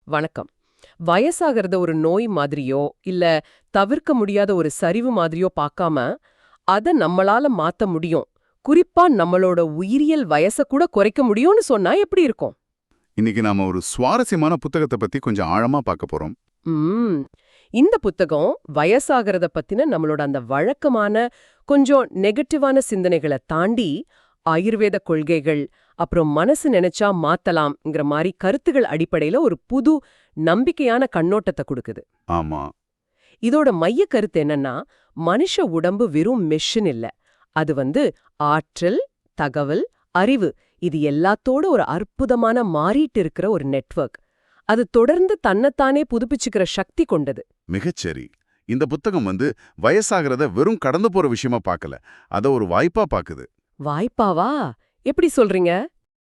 வணக்கம். வயசாகிறத ஒரு நோய் மாதிரியோ இல்ல தவிர்க்க முடியாத ஒரு சரிவு மாதிரியோ பார்க்காம அத நம்மளால மாத்த முடியும், குறிப்பா நம்மளோட உயிரியல் வயச கூட குறைக்க முடியும்னு சொன்னா எப்படி இருக்கும்? இன்னைக்கு நாம ஒரு சுவாரஸ்யமான புத்தகத்தை பத்தி கொஞ்சம் ஆழமா பார்க்க போறோம். ம் இந்த புத்தகம் வயசாகிறத பத்தின நம்மளோட அந்த வழக்கமான கொஞ்சம் நெகட்டிவான சிந்தனைகளை தாண்டி ஆயுர்வேத கொள்கைகள், அப்புறம் மனசு நினைச்சா மாத்தலாம்ங்கிற மாதிரி கருத்துகள் அடிப்படையில ஒரு புது நம்பிக்கையான கண்ணோட்டத்தை கொடுக்குது. ஆமா. இதோட மைய கருத்து என்னன்னா, மனுஷ உடம்பு வெறும் மெஷின் இல்ல. அது ஆற்றல், தகவல், அறிவு இது எல்லாத்தோட ஒரு அற்புதமான மாறிட்டு இருக்கிற ஒரு நெட்வொர்க். அது தொடர்ந்து தன்னைத்தானே புதுப்பிச்சுக்கிற சக்தி கொண்டது. மிகச்சரி. இந்த புத்தகம் வயசாகிறத வெறும் கடந்து போற விஷயமா பார்க்கல, அத ஒரு வாய்ப்பா பாக்குது. வாய்ப்பாவா? எப்படி சொல்றீங்க?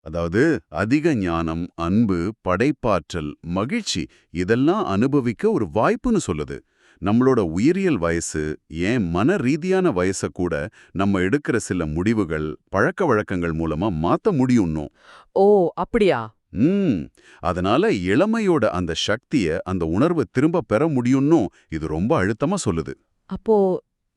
அதாவது அதிக ஞானம், அன்பு, படைப்பாற்றல், மகிழ்ச்சி இதெல்லாம் அனுபவிக்க ஒரு வாய்ப்புன்னு சொல்லுது. நம்மளோட உயிரியல் வயசு, ஏன் மன ரீதியான வயச கூட நம்ம எடுக்கிற சில முடிவுகள், பழக்க வழக்கங்கள் மூலமா மாத்த முடியும்னோ. ஓ, அப்படியா? ம் அதனால இளமையோட அந்த சக்திய, அந்த உணர்வை திரும்ப பெற முடியும்னு இது ரொம்ப அழுத்தமா சொல்லுது. அப்போ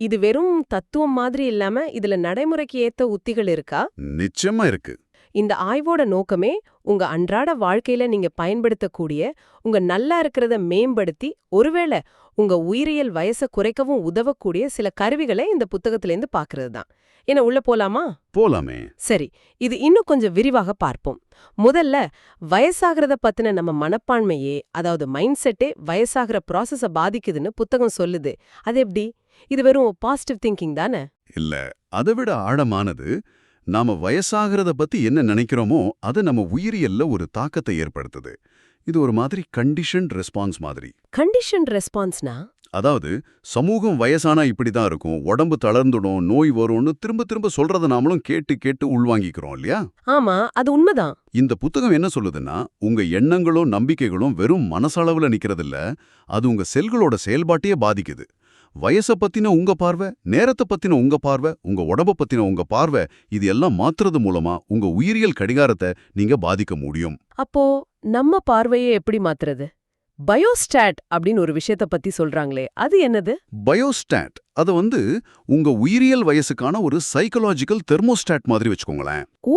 இது வெறும் தத்துவம் மாதிரி இல்லாம இதுல நடைமுறைக்கு ஏத்த உத்திகள் இருக்கா? நிச்சயமா இருக்கு. இந்த ஆய்வோட நோக்கமே உங்க அன்றாட வாழ்க்கையில நீங்க பயன்படுத்தக்கூடிய, உங்க நல்லா இருக்கிறத மேம்படுத்தி, ஒருவேளை உங்க உயிரியல் வயச குறைக்கவும் உதவக்கூடிய சில கருவிகளை இந்த புத்தகத்திலேருந்து பாக்குறது தான். என்ன, உள்ள போலாமா? போலாமே. சரி, இது இன்னும் கொஞ்சம் விரிவாக பார்ப்போம். முதல்ல வயசாகிறத பத்தின நம்ம மனப்பான்மையே, அதாவது மைண்ட் செட்டே வயசாகிற ப்ராசஸ பாதிக்குதுன்னு புத்தகம் சொல்லுது. அது எப்படி? இது வெறும் பாசிட்டிவ் திங்கிங் தானே? இல்ல, அதை விட ஆழமானது. நாம வயசாகிறத பத்தி என்ன நினைக்கிறோமோ அது நம்ம உயிரியல்ல ஒரு தாக்கத்தை ஏற்படுத்துது. இது ஒரு மாதிரி கண்டிஷன்ட் ரெஸ்பான்ஸ் மாதிரி. கண்டிஷன் ரெஸ்பான்ஸ்னா? அதாவது சமூகம் வயசானா இப்படிதான் இருக்கும், உடம்பு தளர்ந்துடும், நோய் வரும்னு திரும்ப திரும்ப சொல்றத நாமளும் கேட்டு கேட்டு உள்வாங்கிக்கிறோம் இல்லையா? ஆமா, அது உண்மைதான். இந்த புத்தகம் என்ன சொல்லுதுன்னா, உங்க எண்ணங்களும் நம்பிக்கைகளும் வெறும் மனசளவுல நிக்கிறதில்ல, அது உங்க செல்களோட செயல்பாட்டையே பாதிக்குது. வயச பத்தின உங்க பார்வை, நேரத்தை பத்தின உங்க பார்வை, உங்க உடம்ப பத்தின உங்க பார்வை, இது எல்லாம் மாத்துறது மூலமா உங்க உயிரியல் கடிகாரத்தை நீங்க பாதிக்க முடியும். அப்போ நம்ம பார்வையை எப்படி மாத்துறது? பயோஸ்டாட் அப்படின்னு ஒரு விஷயத்த பத்தி சொல்றாங்களே, அது என்னது? பயோஸ்டாட் அது உங்க உயிரியல் வயசுக்கான ஒரு சைக்கலாஜிக்கல் தெர்மோஸ்டாட் மாதிரி வச்சுக்கோங்களேன். ஓ,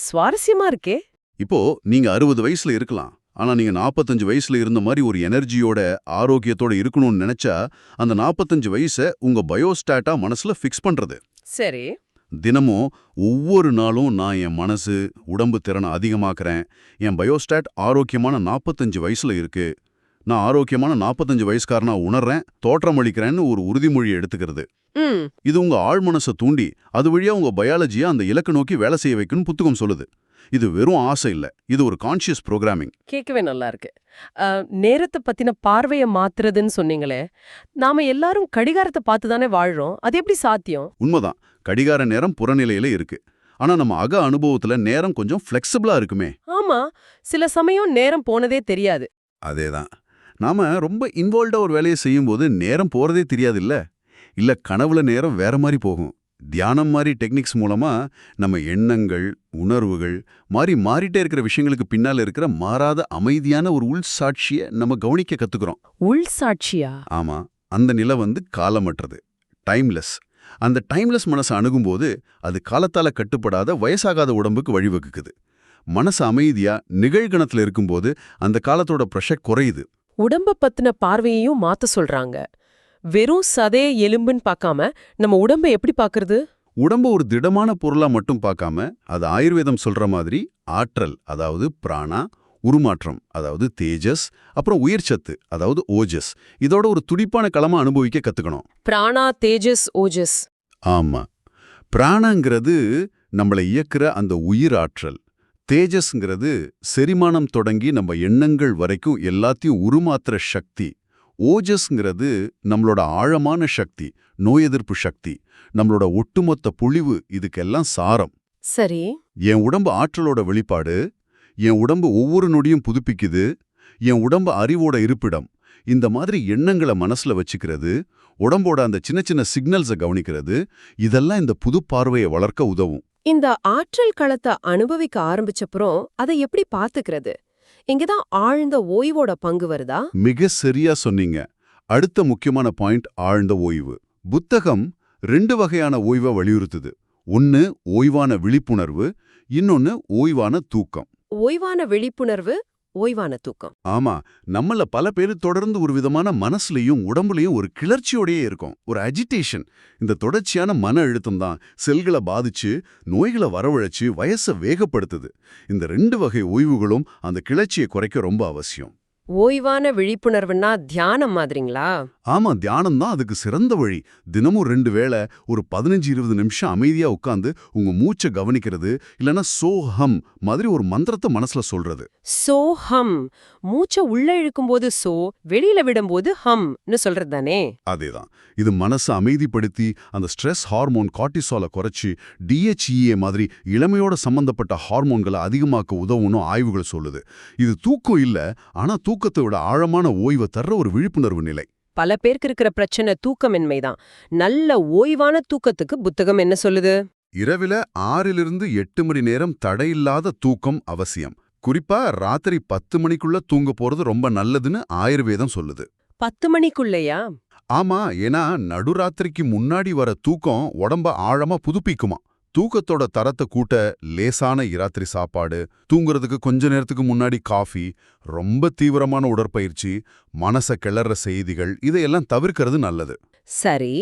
சுவாரஸ்யமா இருக்கே. இப்போ நீங்க 60 வயசுல இருக்கலாம், ஆனா நீங்க 45 வயசுல இருந்த மாதிரி ஒரு எனர்ஜியோட, ஆரோக்கியத்தோட இருக்கணும்னு நினைச்சா அந்த 45 வயசை உங்க பயோஸ்டாட்டா மனசுல ஃபிக்ஸ் பண்றது. சரி. தினமும் ஒவ்வொரு நாளும் நான் என் மனசு, உடம்பு திறனை அதிகமாக்குறேன், என் பயோஸ்டாட் ஆரோக்கியமான 45 வயசுல இருக்கு, நான் ஆரோக்கியமான 45 வயசுக்காரனா உணர்றேன், தோற்றமளிக்கிறேன்னு ஒரு உறுதிமொழியை எடுத்துக்கிறது. இது உங்க ஆழ்மனசை தூண்டி அது வழியா உங்க பயாலஜியை அந்த இலக்கு நோக்கி வேலை செய்ய வைக்கணும்னு புத்தகம் சொல்லுது. இது வெறும் ஆசை இல்ல, இது ஒரு கான்ஷியஸ் ப்ரோக்ராமிங். கேட்கவே நல்லா இருக்கு. நேரத்தை பத்தின பார்வையை மாத்துறதுன்னு சொன்னீங்களே, நாம எல்லாரும் கடிகாரத்தை பார்த்து தானே வாழ்றோம், அது எப்படி சாத்தியம்? உண்மைதான், கடிகார நேரம் புறநிலையில இருக்கு. ஆனா நம்ம அக அனுபவத்துல நேரம் கொஞ்சம் ஃப்ளெக்சிபிளா இருக்குமே. ஆமா, சில சமயம் நேரம் போனதே தெரியாது. அதேதான். நாம ரொம்ப இன்வால்வ்டா ஒரு வேலையை செய்யும்போது நேரம் போறதே தெரியாது இல்ல. இல்ல கனவுல நேரம் வேற மாதிரி போகும். தியானம் மாதிரி டெக்னிக்ஸ் மூலமா நம்ம எண்ணங்கள், உணர்வுகள் மாறிட்டே இருக்கிற விஷயங்களுக்கு பின்னால இருக்கிற மாறாத அமைதியான ஒரு உள் சாட்சியை நம்ம கவனிக்க கத்துக்கிறோம். உள் சாட்சியா? ஆமா, அந்த நிலை காலமற்றது, டைம்லெஸ். அந்த டைம்லெஸ் மனசை அணுகும்போது அது காலத்தால கட்டுப்படாத வயசாகாத உடம்புக்கு வழிவகுக்குது. மனசு அமைதியா நிகழ்கணத்துல இருக்கும்போது அந்த காலத்தோட ப்ரெஷர் குறையுது. உடம்ப பத்தின பார்வையையும் மாத்த சொல்றாங்க. வெறும் சதே எலும்புன்னு பார்க்காம நம்ம உடம்ப எப்படி பார்க்கறது? உடம்பு ஒரு திடமான பொருளா மட்டும் பார்க்காம, அது ஆயுர்வேதம் சொல்ற மாதிரி ஆற்றல், அதாவது பிராணா, உருமாற்றம், அதாவது தேஜஸ், அப்புறம் உயிர்ச்சத்து, அதாவது ஓஜஸ், இதோட ஒரு துடிப்பான களமா அனுபவிக்க கத்துக்கணும். பிராணா, தேஜஸ், ஓஜஸ். ஆமா, பிராணங்கிறது நம்மளை இயக்குற அந்த உயிர் ஆற்றல். தேஜஸ்ங்கிறது செரிமானம் தொடங்கி நம்ம எண்ணங்கள் வரைக்கும் எல்லாத்தையும் உருமாத்துற சக்தி. ஓஜஸ்ங்கிறது நம்மளோட ஆழமான சக்தி, நோய் எதிர்ப்பு சக்தி, நம்மளோட ஒட்டுமொத்த பொழிவு, இதுக்கெல்லாம் சாரம். சரி. என் உடம்பு ஆற்றலோட வெளிப்பாடு, என் உடம்பு ஒவ்வொரு நொடியும் புதுப்பிக்குது, என் உடம்பு அறிவோட இருப்பிடம். இந்த மாதிரி எண்ணங்களை மனசுல வச்சுக்கிறது, உடம்போட அந்த சின்ன சின்ன சிக்னல்ஸை கவனிக்கிறது, இதெல்லாம் இந்த புது பார்வையை வளர்க்க உதவும். இந்த ஆற்றல் களத்தை அனுபவிக்க ஆரம்பிச்சப்புறம் அதை எப்படி பாத்துக்கிறது? இங்கதான் ஆழ்ந்த ஓய்வோட பங்கு வருதா? மிக சரியா சொன்னீங்க. அடுத்த முக்கியமான பாயிண்ட் ஆழ்ந்த ஓய்வு. புத்தகம் 2 வகையான ஓய்வை வலியுறுத்துது. ஒன்னு ஓய்வான விழிப்புணர்வு, இன்னொன்னு ஓய்வான தூக்கம். ஓய்வான விழிப்புணர்வு, ஓய்வான தூக்கம். ஆமா, நம்மள பல பேரு தொடர்ந்து ஒரு விதமான மனசுலயும் உடம்புலயும் ஒரு கிளர்ச்சியோடயே இருக்கும், ஒரு அஜிடேஷன். இந்த தொடர்ச்சியான மன அழுத்தம் தான் செல்களை பாதிச்சு நோய்களை வரவழைச்சு வயசை வேகப்படுத்துது. இந்த 2 வகை ஓய்வுகளும் அந்த கிளர்ச்சியை குறைக்க ரொம்ப அவசியம். ஓய்வான விழிப்புணர்வுன்னா தியானம் மாதிரிங்களா? ஆமா, தியானம் தான் அதுக்கு சிறந்த வழி. தினமும் 2 வேளை ஒரு 15-20 நிமிஷம் அமைதியா உட்கார்ந்து உங்க மூச்சை கவனிக்கிறது, இல்லனா சோஹம் மாதிரி ஒரு மந்திரத்தை மனசுல சொல்றது. சோஹம், மூச்சை உள்ள இழுக்கும்போது சோ, வெளியில விடும்போது ஹம்னு சொல்றது தானே? அதேதான். இது மனசை அமைதிப்படுத்தி அந்த ஸ்ட்ரெஸ் ஹார்மோன் கார்டிசாலை குறைச்சி DHEA மாதிரி இளமையோட சம்பந்தப்பட்ட ஹார்மோன்களை அதிகமாக்க உதவுன்னு ஆய்வுகள் சொல்லுது. இது தூக்கம் இல்ல, ஆனா தூக்கத்தை விட ஆழமான ஓய்வை தர்ற ஒரு விழிப்புணர்வு நிலை. பல பேருக்கு இருக்கிற பிரச்சனை தூக்கமின்மைதான். நல்ல ஓய்வான தூக்கத்துக்கு புத்தகம் என்ன சொல்லுது? இரவில 6-8 மணி நேரம் தடையில்லாத தூக்கம் அவசியம். குறிப்பா ராத்திரி 10 மணிக்குள்ள தூங்க போறது ரொம்ப நல்லதுன்னு ஆயுர்வேதம் சொல்லுது. 10 மணிக்குள்ளயா? ஆமா, ஏன்னா நடுராத்திரிக்கு முன்னாடி வர தூக்கம் உடம்ப ஆழமா புதுப்பிக்குமா. தூக்கத்தோட தரத்தை கூட்ட லேசான இராத்திரி சாப்பாடு, தூங்குறதுக்கு கொஞ்ச நேரத்துக்கு முன்னாடி காஃபி, ரொம்ப தீவிரமான உடற்பயிற்சி, மனச கிளற செய்திகள் இதையெல்லாம் தவிர்க்கிறது நல்லது. சரி.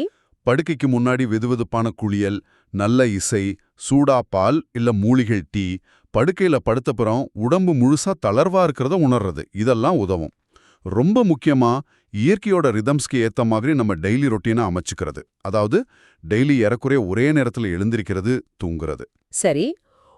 படுக்கைக்கு முன்னாடி வெதுவெதுப்பான குளியல், நல்ல இசை, சூடா பால் இல்ல மூலிகை டீ, படுக்கையில படுத்தப்புறம் உடம்பு முழுசா தளர்வா இருக்கிறத உணர்றது, இதெல்லாம் உதவும். ரொம்ப முக்கியமா இயற்கையோட ரிதம்ஸ்க்கு ஏத்த மாதிரி நம்ம டெய்லி ரொட்டீனா அமைச்சுக்கிறது. அதாவது டெய்லி ஏறக்குறைய ஒரே நேரத்துல எழுந்திருக்கிறது, தூங்குறது. சரி.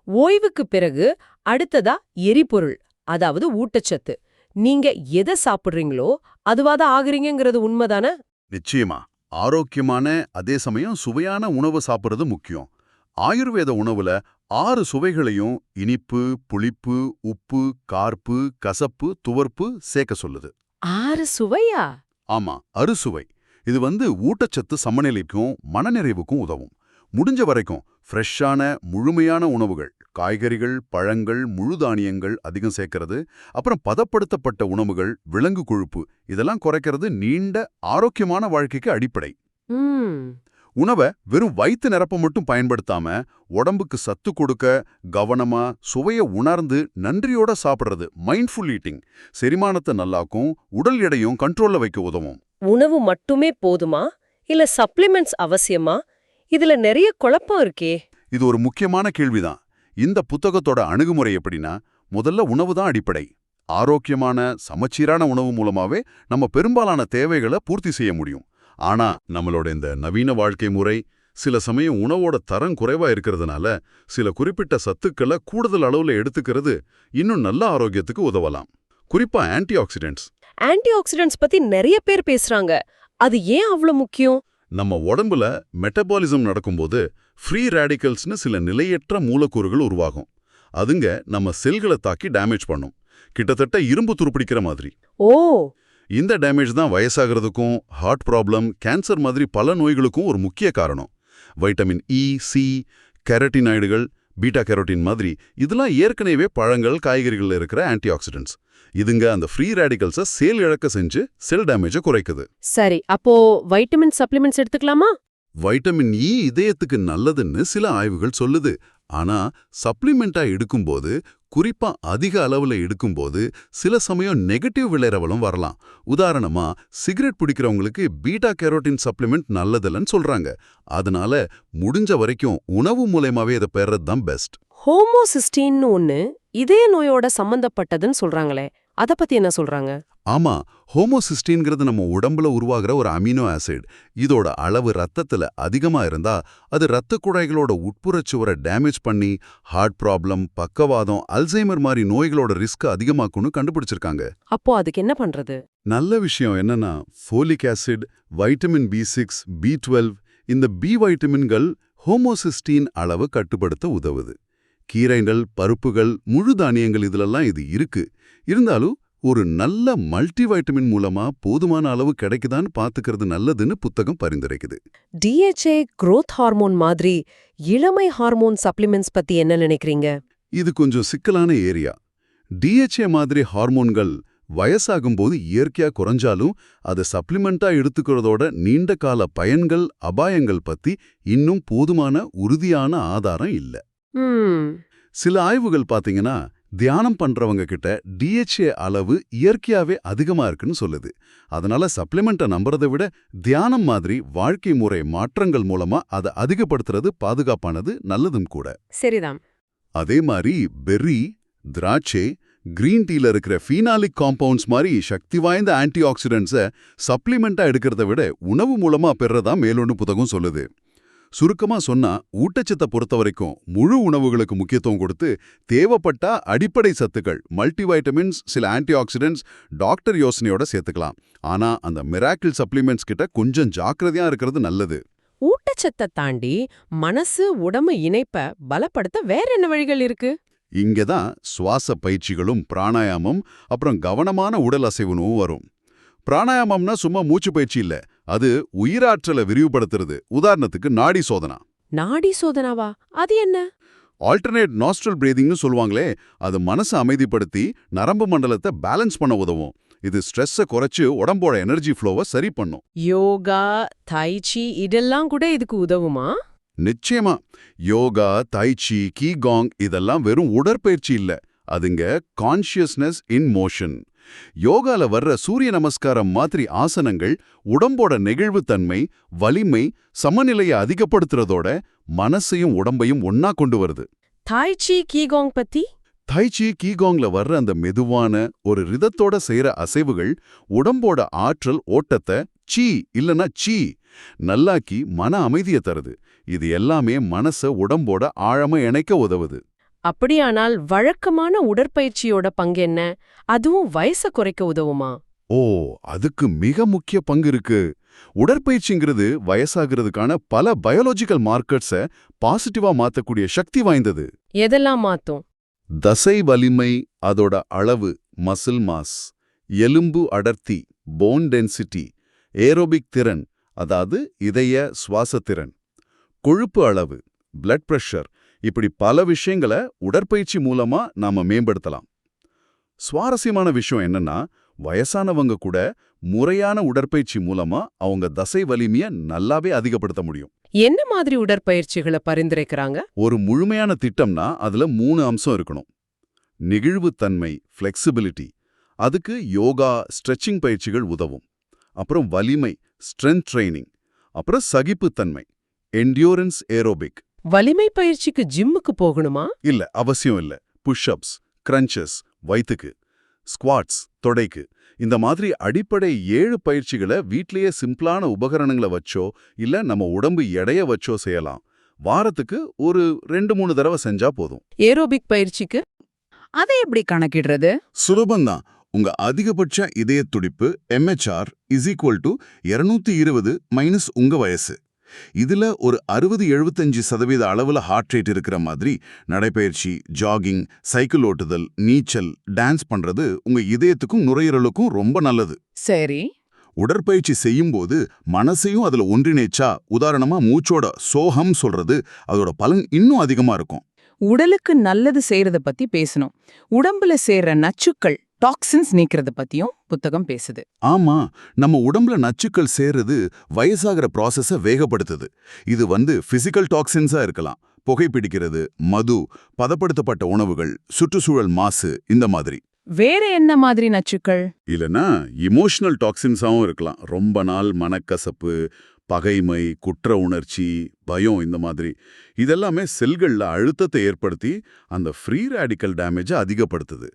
ஓய்வுக்கு பிறகு அடுத்ததா எரிபொருள், அதாவது ஊட்டச்சத்து. நீங்க எதை சாப்பிடுறீங்களோ அதுவாதான் ஆகுறீங்கிறது உண்மைதானே? நிச்சயமா. ஆரோக்கியமான அதே சமயம் சுவையான உணவு சாப்பிடுறது முக்கியம். ஆயுர்வேத உணவுல 6 சுவைகளையும் இனிப்பு, புளிப்பு, உப்பு, கார்ப்பு, கசப்பு, துவர்ப்பு சேர்க்க சொல்லுது. 6 சுவையா? ஆமா, அறுசுவை. இது ஊட்டச்சத்து சமநிலைக்கும் மனநிறைவுக்கும் உதவும். முடிஞ்ச வரைக்கும் ஃப்ரெஷ்ஷான முழுமையான உணவுகள், காய்கறிகள், பழங்கள், முழு தானியங்கள் அதிகம் சேர்க்கறது, அப்புறம் பதப்படுத்தப்பட்ட உணவுகள், விலங்கு கொழுப்பு இதெல்லாம் குறைக்கிறது நீண்ட ஆரோக்கியமான வாழ்க்கைக்கு அடிப்படை. உணவை வெறும் வயிற்று நிரப்ப மட்டும் பயன்படுத்தாம உடம்புக்கு சத்து கொடுக்க கவனமா சுவையை உணர்ந்து நன்றியோட சாப்பிடுறது மைண்ட்ஃபுல் ஈட்டிங் செரிமானத்தை நல்லாக்கும், உடல் எடையும் கண்ட்ரோல்ல வைக்க உதவும். உணவு மட்டுமே போதுமா இல்ல சப்ளிமெண்ட்ஸ் அவசியமா? இதுல நிறைய குழப்பம் இருக்கே. இது ஒரு முக்கியமான கேள்விதான். இந்த புத்தகத்தோட அணுகுமுறை எப்படின்னா, முதல்ல உணவு தான் அடிப்படை. ஆரோக்கியமான சமச்சீரான உணவு மூலமாவே நம்ம பெரும்பாலான தேவைகளை பூர்த்தி செய்ய முடியும். ஆனா நம்மளோட இந்த நவீன வாழ்க்கை முறை சில சமயம் உணவோட தரம் குறைவா இருக்கிறதுனால சில குறிப்பிட்ட சத்துக்களை கூடுதல் அளவுல எடுத்துக்கிறது இன்னும் நல்ல ஆரோக்கியத்துக்கு உதவலாம். குறிப்பா ஆன்டி ஆக்சிடென்ட்ஸ். ஆன்டி ஆக்சிடென்ட்ஸ் பத்தி நிறைய பேர் பேசுறாங்க. அது ஏன் அவ்வளவு முக்கியம்? நம்ம உடம்புல மெட்டபாலிசம் நடக்கும்போது ஃப்ரீ ரேடிக்கல்ஸ்னு சில நிலையற்ற மூலக்கூறுகள் உருவாகும். அதுங்க நம்ம செல்களை தாக்கி டேமேஜ் பண்ணும், கிட்டத்தட்ட இரும்பு துருப்பிடிக்கிற மாதிரி. ஓ. இந்த டேமேஜ் தான் வயசாகிறதுக்கும் ஹார்ட் ப்ராப்ளம், கேன்சர் மாதிரி பல நோய்களுக்கும் ஒரு முக்கிய காரணம். வைட்டமின் இ, சி, கெரட்டினாய்டுகள், பீட்டா கெரோட்டின் மாதிரி இதெல்லாம் ஏற்கனவே பழங்கள், காய்கறிகள் இருக்கிற ஆன்டி ஆக்சிடென்ட்ஸ். இதுங்க அந்த ஃப்ரீ ரேடிக்கல்ஸை செல் இழக்க செஞ்சு செல் டேமேஜை குறைக்குது. சரி, அப்போ வைட்டமின் சப்ளிமெண்ட்ஸ் எடுத்துக்கலாமா? வைட்டமின் இ இதயத்துக்கு நல்லதுன்னு சில ஆய்வுகள் சொல்லுது. ஆனா சப்ளிமெண்டா எடுக்கும்போது, குறிப்பா அதிக அளவுல எடுக்கும்போது சில சமயம் நெகட்டிவ் விளைவுகளும் வரலாம். உதாரணமா சிகரெட் பிடிக்கிறவங்களுக்கு பீட்டா கெரோட்டின் சப்ளிமெண்ட் நல்லதில்லன்னு சொல்றாங்க. அதனால முடிஞ்ச வரைக்கும் உணவு மூலமாவே இதை பெறது தான் பெஸ்ட். ஹோமோசிஸ்டீன்னு ஒன்னு இதய நோயோட சம்பந்தப்பட்டதுன்னு சொல்றாங்களே, அத பத்தி என்ன சொல்றாங்க? ஆமா, ஹோமோசிஸ்டீன்கிறது நம்ம உடம்புல உருவாகிற ஒரு அமினோ ஆசிட். இதோட அளவு ரத்தத்துல அதிகமா இருந்தா அது ரத்த குழாய்களோட உட்புறச்சுவரை டேமேஜ் பண்ணி ஹார்ட் ப்ராப்ளம், பக்கவாதம், அல்சைமர் மாதிரி நோய்களோட ரிஸ்க் அதிகமாக்கும்னு கண்டுபிடிச்சிருக்காங்க. அப்போ அதுக்கு என்ன பண்றது? நல்ல விஷயம் என்னன்னா, folic acid, vitamin B6, B12 இந்த பி வைட்டமின்கள் ஹோமோசிஸ்டீன் அளவு கட்டுப்படுத்த உதவுது. கீரைகள், பருப்புகள், முழு தானியங்கள் இதுலெல்லாம் இது இருக்கு. இருந்தாலும் ஒரு நல்ல மல்டி வைட்டமின் மூலமா போதுமான அளவு கிடைக்குதான்னு பாத்துக்கிறது நல்லதுன்னு புத்தகம் பரிந்துரைக்குது. DHA growth ஹார்மோன் மாதிரி இளமை ஹார்மோன் சப்ளிமெண்ட்ஸ் பத்தி என்ன நினைக்கிறீங்க? இது கொஞ்சம் சிக்கலான ஏரியா. டிஹெச்ஏ மாதிரி ஹார்மோன்கள் வயசாகும்போது இயற்கையா குறைஞ்சாலும் அதை சப்ளிமெண்டா எடுத்துக்கிறதோட நீண்ட கால பயன்கள் அபாயங்கள் பத்தி இன்னும் போதுமான உறுதியான ஆதாரம் இல்ல. ம் சில ஆய்வுகள் பாத்தீங்கன்னா தியானம் பண்றவங்க கிட்ட டிஹெச்ஏ அளவு இயற்கையாவே அதிகமா இருக்குன்னு சொல்லுது. அதனால சப்ளிமெண்ட்டை நம்புறதை விட தியானம் மாதிரி வாழ்க்கை முறை மாற்றங்கள் மூலமா அதை அதிகப்படுத்துறது பாதுகாப்பானது, நல்லதும் கூட. சரிதான். அதே மாதிரி பெர்ரி, திராட்சை, கிரீன் டீல இருக்கிற ஃபீனாலிக் காம்பவுண்ட்ஸ் மாதிரி சக்தி வாய்ந்த ஆன்டி ஆக்சிடென்ட்ஸை சப்ளிமெண்டா எடுக்கிறத விட உணவு மூலமா பெறதா மேலொன்னு புத்தகம் சொல்லுது. சுருக்கமா சொன்னா ஊட்டச்சத்தை பொறுத்த வரைக்கும் முழு உணவுகளுக்கு முக்கியத்துவம் கொடுத்து தேவைப்பட்டா அடிப்படை சத்துக்கள், மல்டிவைட்டமின்ஸ், சில ஆன்டி ஆக்சிடென்ட்ஸ் டாக்டர் யோசனையோட சேர்த்துக்கலாம். ஆனா அந்த மிராக்கிள் சப்ளிமெண்ட்ஸ் கிட்ட கொஞ்சம் ஜாக்கிரதையா இருக்கிறது நல்லது. ஊட்டச்சத்தை தாண்டி மனசு உடம்பு இணைப்ப பலப்படுத்த வேற என்ன வழிகள் இருக்கு? இங்கதான் சுவாச பயிற்சிகளும் பிராணாயாமம் அப்புறம் கவனமான உடல் அசைவுனும் வரும். பிராணாயாமம்னா சும்மா மூச்சு பயிற்சி இல்ல, அது உயிராற்றலை விரிவுபடுத்துறது. உதாரணத்துக்கு நாடி சோதனா. நாடி சோதனாவா? அது என்ன? ஆல்டர்னேட் நாஸ்ட்ரல் பிரீதிங்னு சொல்லுவாங்களே, அது மனசை அமைதிப்படுத்தி நரம்பு மண்டலத்தை பேலன்ஸ் பண்ண உதவும். இது ஸ்ட்ரெஸ்ஸை குறைச்சு உடம்போட எனர்ஜி ஃப்ளோவை சரி பண்ணும். யோகா, தைச்சி இதெல்லாம் கூட இதுக்கு உதவுமா? நிச்சயமா. யோகா, தைச்சி, கீகாங் இதெல்லாம் வெறும் உடற்பயிற்சி இல்ல, அதுங்க கான்ஷியஸ்னஸ் இன் மோஷன். யோகால வர்ற சூரிய நமஸ்காரம் மாதிரி ஆசனங்கள் உடம்போட நெகிழ்வுத்தன்மை, வலிமை, சமநிலையை அதிகப்படுத்துறதோட மனசையும் உடம்பையும் ஒன்னா கொண்டு வருது. தாய்ச்சி கீகாங் பத்தி? தைச்சி கீகாங்ல வர்ற அந்த மெதுவான ஒரு ரிதத்தோட செய்யற அசைவுகள் உடம்போட ஆற்றல் ஓட்டத்தை சீ இல்லனா சீ நல்லாக்கி மன அமைதியை தருது. இது எல்லாமே மனச உடம்போட ஆழமா இணைக்க உதவுது. அப்படியானால் வழக்கமான உடற்பயிற்சியோட பங்கு என்ன? அதுவும் வயசை குறைக்க உதவுமா? ஓ, அதுக்கு மிக முக்கிய பங்கு இருக்கு. உடற்பயிற்சிங்கிறது வயசாகிறதுக்கான பல பயாலஜிக்கல் மார்க்கர்ஸை பாசிட்டிவா மாத்தக்கூடிய சக்தி வாய்ந்தது. எதெல்லாம் மாத்தும்? தசை வலிமை, அதோட அளவு, மசில் மாஸ், எலும்பு அடர்த்தி, போன் டென்சிட்டி, ஏரோபிக் திறன், அதாவது இதய சுவாசத்திறன், கொழுப்பு அளவு, பிளட் பிரஷர், இப்படி பல விஷயங்களை உடற்பயிற்சி மூலமா நாம மேம்படுத்தலாம். சுவாரஸ்யமான விஷயம் என்னன்னா, வயசானவங்க கூட முறையான உடற்பயிற்சி மூலமா அவங்க தசை வலிமையை நல்லாவே அதிகப்படுத்த முடியும். என்ன மாதிரி உடற்பயிற்சிகளை பரிந்துரைக்கிறாங்க? ஒரு முழுமையான திட்டம்னா அதுல 3 அம்சம் இருக்கணும். நெகிழ்வுத்தன்மை, ஃப்ளெக்சிபிலிட்டி, அதுக்கு யோகா, ஸ்ட்ரெச்சிங் பயிற்சிகள் உதவும். அப்புறம் வலிமை, ஸ்ட்ரென்த் ட்ரைனிங். அப்புறம் சகிப்புத்தன்மை, என்டியூரன்ஸ் ஏரோபிக். வலிமை பயிற்சிக்கு ஜிம்முக்கு போகணுமா? இல்ல, அவசியம் இல்ல. புஷ்அப்ஸ், கிரன்ச்சஸ் வயித்துக்கு, ஸ்குவாட்ஸ் தொடைக்கு, இந்த மாதிரி அடிப்படை 7 பயிற்சிகளை வீட்லயே சிம்பிளான உபகரணங்களை வச்சோ இல்ல நம்ம உடம்பு எடைய வச்சோ செய்யலாம். வாரத்துக்கு ஒரு 2-3 தடவை செஞ்சா போதும். ஏரோபிக் பயிற்சிக்கு? அதை எப்படி கணக்கிடுறது? சுலபந்தான். உங்க அதிகபட்ச இதய துடிப்பு MHR is equal to 220 minus உங்க வயசு. இதுல ஒரு 60-75% அளவுல ஹார்ட் ரேட் இருக்கிற மாதிரி நடைப்பயிற்சி, ஜாகிங், சைக்கிள் ஓட்டுதல், நீச்சல், டான்ஸ் பண்றது உங்க இதயத்துக்கும் நுரையீரலுக்கும் ரொம்ப நல்லது. சரி. உடற்பயிற்சி செய்யும்போது மனசையும் அதுல ஒன்றிணைச்சா, உதாரணமா மூச்சோட சோகம் சொல்றது, அதோட பலன் இன்னும் அதிகமா இருக்கும். உடலுக்கு நல்லது செய்யறத பத்தி பேசணும். உடம்புல சேர்ற நச்சுக்கள், டாக்ஸின்ஸ் நீக்கிறத பத்தியும் புத்தகம் பேசுது. ஆமா, நம்ம உடம்புல நச்சுக்கள் சேர்றது வயசாகிற ப்ராசஸை வேகப்படுத்துது. இது பிசிக்கல் டாக்ஸின்ஸா இருக்கலாம், புகைப்பிடிக்கிறது, மது, பதப்படுத்தப்பட்ட உணவுகள், சுற்றுச்சூழல் மாசு, இந்த மாதிரி. வேற என்ன மாதிரி நச்சுக்கள்? இல்லனா இமோஷனல் டாக்ஸின்ஸாவும் இருக்கலாம். ரொம்ப நாள் மனக்கசப்பு, பகைமை, குற்ற உணர்ச்சி, பயம், இந்த மாதிரி. இதெல்லாமே செல்கள்ல அழுத்தத்தை ஏற்படுத்தி அந்த ஃப்ரீ ரேடிக்கல் டேமேஜை அதிகப்படுத்துது.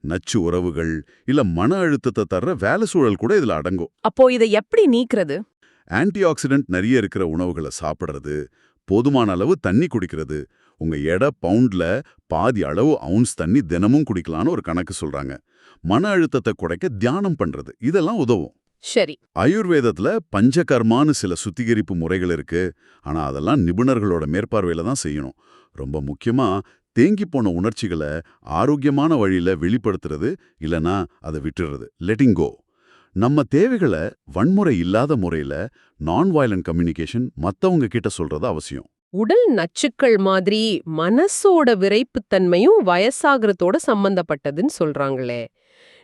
நச்சு உறவுகள் இல்ல மன அழுத்தத்தை தர்ற வேலை சூழல் கூட இதுல அடங்கும். அப்போ இதை எப்படி நீக்கிறது? ஆன்டி ஆக்சிடென்ட் நிறைய இருக்கிற உணவுகளை சாப்பிடுறது, போதுமான அளவு தண்ணி குடிக்கிறது, உங்க எடை பவுண்ட்ல பாதி அளவு அவுன்ஸ் தண்ணி தினமும் குடிக்கலான்னு ஒரு கணக்கு சொல்றாங்க. மன அழுத்தத்தை குறைக்க தியானம் பண்றது, இதெல்லாம் உதவும். சரி. ஆயுர்வேதத்துல பஞ்சகர்மான்னு சில சுத்திகரிப்பு முறைகள் இருக்கு. ஆனா அதெல்லாம் நிபுணர்களோட மேற்பார்வையில தான் செய்யணும். ரொம்ப முக்கியமா தேங்கி போன உணர்ச்சிகளை ஆரோக்கியமான வழியில வெளிப்படுத்துறது, இல்லனா அதை விட்டுறது, லெட்டிங் கோ. நம்ம தேவைகளை வன்முறை இல்லாத முறையில நான் வயலண்ட் கம்யூனிகேஷன் மத்தவங்க கிட்ட சொல்றது அவசியம். உடல் நச்சுக்கள் மாதிரி மனசோட விரைப்புத்தன்மையும் வயசாகிறதோட சம்பந்தப்பட்டதுன்னு சொல்றாங்களே.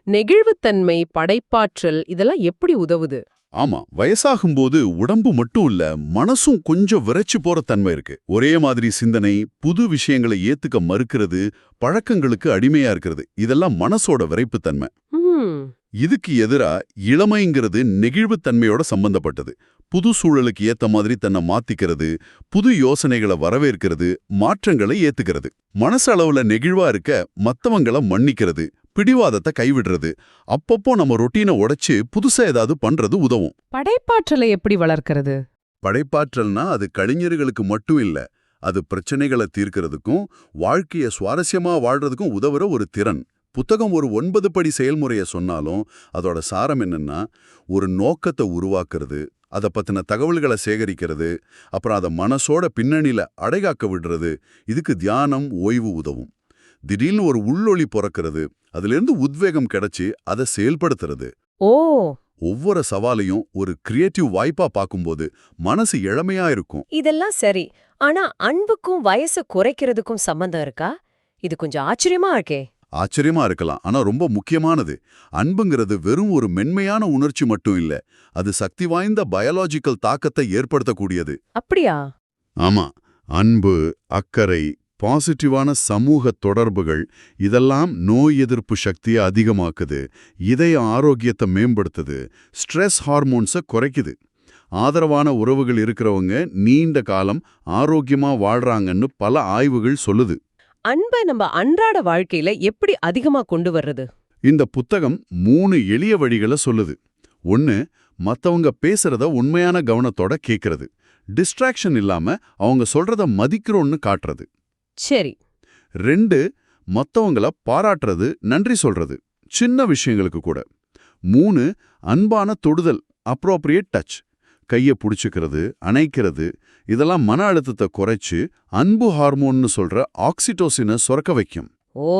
நெகிழ்வுத்தன்மை, படைப்பாற்றல் இதெல்லாம் எப்படி உதவுது? ஆமா, வயசாகும்போது உடம்பு மட்டும் இல்ல, மனசும் கொஞ்சம் விரைச்சு போற தன்மை இருக்கு. ஒரே மாதிரி சிந்தனை, புது விஷயங்களை ஏத்துக்க மறுக்கிறது, பழக்கங்களுக்கு அடிமையா இருக்கிறது, இதெல்லாம் மனசோட விரைப்புத்தன்மை. ம், இதுக்கு எதிரா இளமைங்கிறது நெகிழ்வுத்தன்மையோட சம்பந்தப்பட்டது. புது சூழலுக்கு ஏத்த மாதிரி தன்னை மாத்திக்கிறது, புது யோசனைகளை வரவேற்கிறது, மாற்றங்களை ஏத்துக்கிறது. மனசளவுல நெகிழ்வா இருக்க மத்தவங்கள மன்னிக்கிறது, பிடிவாதத்தை கைவிடுறது, அப்பப்போ நம்ம ரொட்டீனை உடைச்சு புதுசா ஏதாவது பண்றது உதவும். படைப்பாற்றலை எப்படி வளர்க்கறது? படைப்பாற்றல்னா அது கலைஞர்களுக்கு மட்டும் இல்ல, அது பிரச்சனைகளை தீர்க்கறதுக்கும் வாழ்க்கைய சுவாரஸ்யமா வாழ்றதுக்கும் உதவுற ஒரு திறன். புத்தகம் ஒரு 9 படி செயல்முறைய சொன்னாலும் அதோட சாரம் என்னன்னா, ஒரு நோக்கத்தை உருவாக்குறது, அதை பத்தின தகவல்களை சேகரிக்கிறது, அப்புறம் அதை மனசோட பின்னணியில அடைகாக்க விடுறது. இதுக்கு தியானம், ஓய்வு உதவும். திடீர்னு ஒரு உள்ளொளி பிறக்கிறது, அதிலிருந்து உத்வேகம் கிடைச்சி அதை செயல்படுத்துறது. ஓ, ஒவ்வொரு சவாலையும் ஒரு கிரியேட்டிவ் வாய்ப்பா பார்க்கும்போது மனசு இளமையா இருக்கும். இதெல்லாம் சரி. ஆனா அன்புக்கும் வயசு குறைக்கிறதுக்கும் சம்பந்தம் இருக்கா? இது கொஞ்சம் ஆச்சரியமா இருக்கே. ஆச்சரியமா இருக்கலாம், ஆனா ரொம்ப முக்கியமானது. அன்புங்கிறது வெறும் ஒரு மென்மையான உணர்ச்சி மட்டும் இல்ல, அது சக்தி வாய்ந்த பயாலஜிக்கல் தாக்கத்தை ஏற்படுத்தக்கூடியது. அப்படியா? ஆமா, அன்பு, அக்கறை, பாசிட்டிவான சமூக தொடர்புகள் இதெல்லாம் நோய் எதிர்ப்பு சக்தியை அதிகமாக்குது, இதய ஆரோக்கியத்தை மேம்படுத்துது, ஸ்ட்ரெஸ் ஹார்மோன்ஸை குறைக்குது. ஆதரவான உறவுகள் இருக்கிறவங்க நீண்ட காலம் ஆரோக்கியமா வாழ்றாங்கன்னு பல ஆய்வுகள் சொல்லுது. அன்பை நம்ம அன்றாட வாழ்க்கையில எப்படி அதிகமா கொண்டு வர்றது? இந்த புத்தகம் 3 எளிய வழிகளை சொல்லுது. 1, மத்தவங்க பேசுறத உண்மையான கவனத்தோட கேட்கறது, டிஸ்ட்ராக்ஷன் இல்லாம அவங்க சொல்றத மதிக்கிறோன்னு காட்டுறது. சரி. 2, மத்தவங்கள பாராட்டுறது, நன்றி சொல்றது, சின்ன விஷயங்களுக்கு கூட. 3, அன்பான தொடுதல், அப்ரோப்ரியேட் டச், கையை புடிச்சுக்கிறது, அணைக்கிறது. இதெல்லாம் மன அழுத்தத்தை குறைச்சு அன்பு ஹார்மோன்னு சொல்ற ஆக்சிடோசினை சுரக்க வைக்கும். ஓ,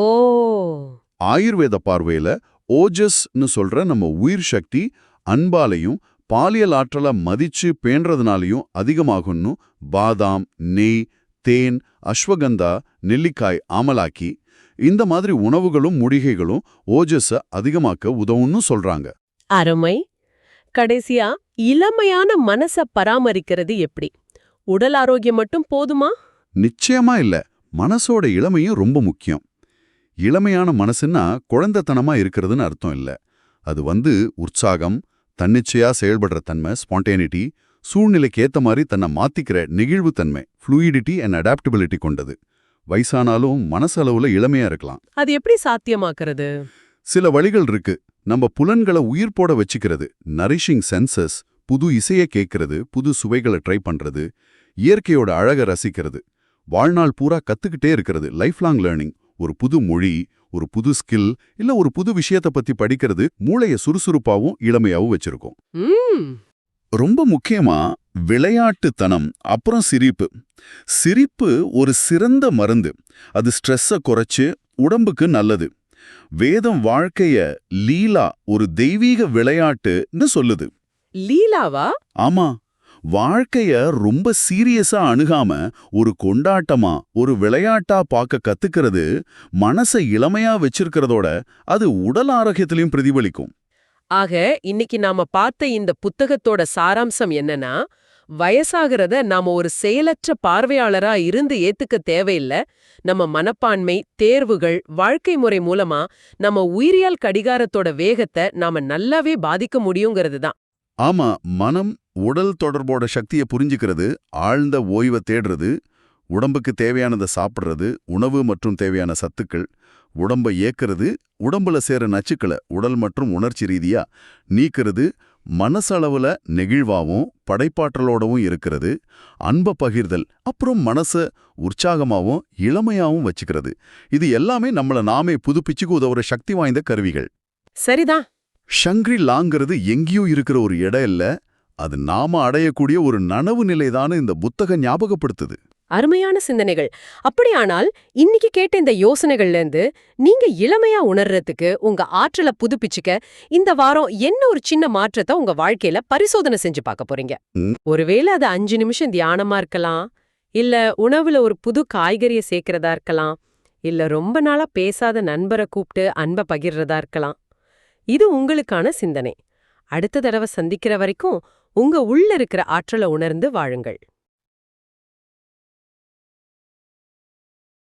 ஆயுர்வேத பார்வையில ஓஜஸ்னு சொல்ற நம்ம உயிர் சக்தி அன்பாலையும் பாலியல் ஆற்றலை மதிச்சு பேன்றதுனாலையும் அதிகமாகும்னு பாதாம், நெய், தேன், அஸ்வகந்தா, நெல்லிக்காய், ஆமலாக்கி இந்த மாதிரி உணவுகளும் மூலிகைகளும் ஓஜஸ அதிகமாக்க உதவும்னு சொல்றாங்க. அருமை. கடைசியா, இளமையான மனச பராமரிக்கிறது எப்படி? உடல் ஆரோக்கியம் மட்டும் போதுமா? நிச்சயமா இல்ல, மனசோட இளமையும் ரொம்ப முக்கியம். இளமையான மனசுன்னா குழந்தைத்தனமா இருக்கிறதுன்னு அர்த்தம் இல்ல. அது உற்சாகம், தன்னிச்சையா செயல்படுற தன்மை, ஸ்பான்டேனிட்டி, சூழ்நிலைக்கு ஏத்த மாதிரி தன்னை மாத்திக்கிற நெகிழ்வுத்தன்மை, ஃப்ளூயிடிட்டி அண்ட் அடாப்டபிலிட்டி கொண்டது. வயசானாலும் மனசளவுல இளமையா இருக்கலாம். அது எப்படி சாத்தியமாக்குறது? சில வழிகள் இருக்கு. நம்ம புலன்களை உயிர் போட வச்சுக்கிறது, நரிஷிங் சென்சஸ், புது இசையை கேட்கறது, புது சுவைகளை ட்ரை பண்றது, இயற்கையோட அழக ரசிக்கிறது, வாழ்நாள் பூரா கத்துக்கிட்டே இருக்கிறது, லைஃப் லாங் லேர்னிங். ஒரு புது மொழி, ஒரு புது ஸ்கில், இல்ல ஒரு புது விஷயத்தை பத்தி படிக்கிறது மூளைய சுறுசுறுப்பாவும் இளமையாவும் வச்சிருக்கும். ம், ரொம்ப முக்கியமா விளையாட்டுத்தனம், அப்புறம் சிரிப்பு. சிரிப்பு ஒரு சிறந்த மருந்து. அது ஸ்ட்ரெஸ்ஸை குறைச்சு உடம்புக்கு நல்லது. வேதம் வாழ்க்கைய லீலா, ஒரு தெய்வீக விளையாட்டுன்னு சொல்லுது. லீலாவா? ஆமா, வாழ்க்கைய ரொம்ப சீரியஸா அணுகாம ஒரு கொண்டாட்டமா, ஒரு விளையாட்டா பார்க்க கத்துக்கிறது மனசை இளமையா வச்சிருக்கிறதோட அது உடல் ஆரோக்கியத்திலையும் பிரதிபலிக்கும். ஆக, இன்னைக்கு நாம பார்த்த இந்த புத்தகத்தோட சாராம்சம் என்னன்னா, வயசாகிறத நாம ஒரு செயலற்ற பார்வையாளரா இருந்து ஏத்துக்க தேவையில்ல. நம்ம மனப்பான்மை, தேர்வுகள், வாழ்க்கை முறை மூலமா நம்ம உயிரியல் கடிகாரத்தோட வேகத்தை நாம நல்லாவே பாதிக்க முடியுங்கிறது தான். ஆமா, மனம் உடல் தொடர்போட சக்தியை புரிஞ்சுக்கிறது, ஆழ்ந்த ஓய்வை தேடுறது, உடம்புக்கு தேவையானதை சாப்பிட்றது, உணவு மற்றும் தேவையான சத்துக்கள், உடம்பை ஏக்கிறது, உடம்புல சேர நச்சுக்களை உடல் மற்றும் உணர்ச்சி ரீதியா நீக்கிறது, மனசளவுல நெகிழ்வாவும் படைப்பாற்றலோடவும் இருக்கிறது, அன்பை பகிர்தல், அப்புறம் மனசை உற்சாகமாவும் இளமையாவும் வச்சுக்கிறது. இது எல்லாமே நம்மள நாமே புதுப்பிச்சுக்கு உதவுற சக்தி வாய்ந்த கருவிகள். சரிதான். ஷங்க்ரி லாங்கிறது எங்கேயோ இருக்கிற ஒரு இடம் இல்ல, அது நாம அடையக்கூடிய ஒரு நனவு நிலைதான்னு இந்த புத்தகம் ஞாபகப்படுத்துது. அருமையான சிந்தனைகள். அப்படியானால் இன்னைக்கு கேட்ட இந்த யோசனைகள்ல இருந்து நீங்க இளமையா உணர்றதுக்கு, உங்க ஆற்றலை புதுப்பிச்சுக்க இந்த வாரம் என்ன ஒரு சின்ன மாற்றத்தை உங்க வாழ்க்கையில பரிசோதனை செஞ்சு பார்க்க போறீங்க. ஒருவேளை அது 5 நிமிஷம் தியானமா இருக்கலாம், இல்ல உணவுல ஒரு புது காய்கறிய சேர்க்கறதா இருக்கலாம். இல்ல ரொம்ப நாளா பேசாத நண்பரை கூப்பிட்டு அன்ப பகிர்றதா இருக்கலாம். இது உங்களுக்கான சிந்தனை. அடுத்த தடவை சந்திக்கிற வரைக்கும் உங்க உள்ள இருக்கிற ஆற்றலை உணர்ந்து வாழுங்கள்.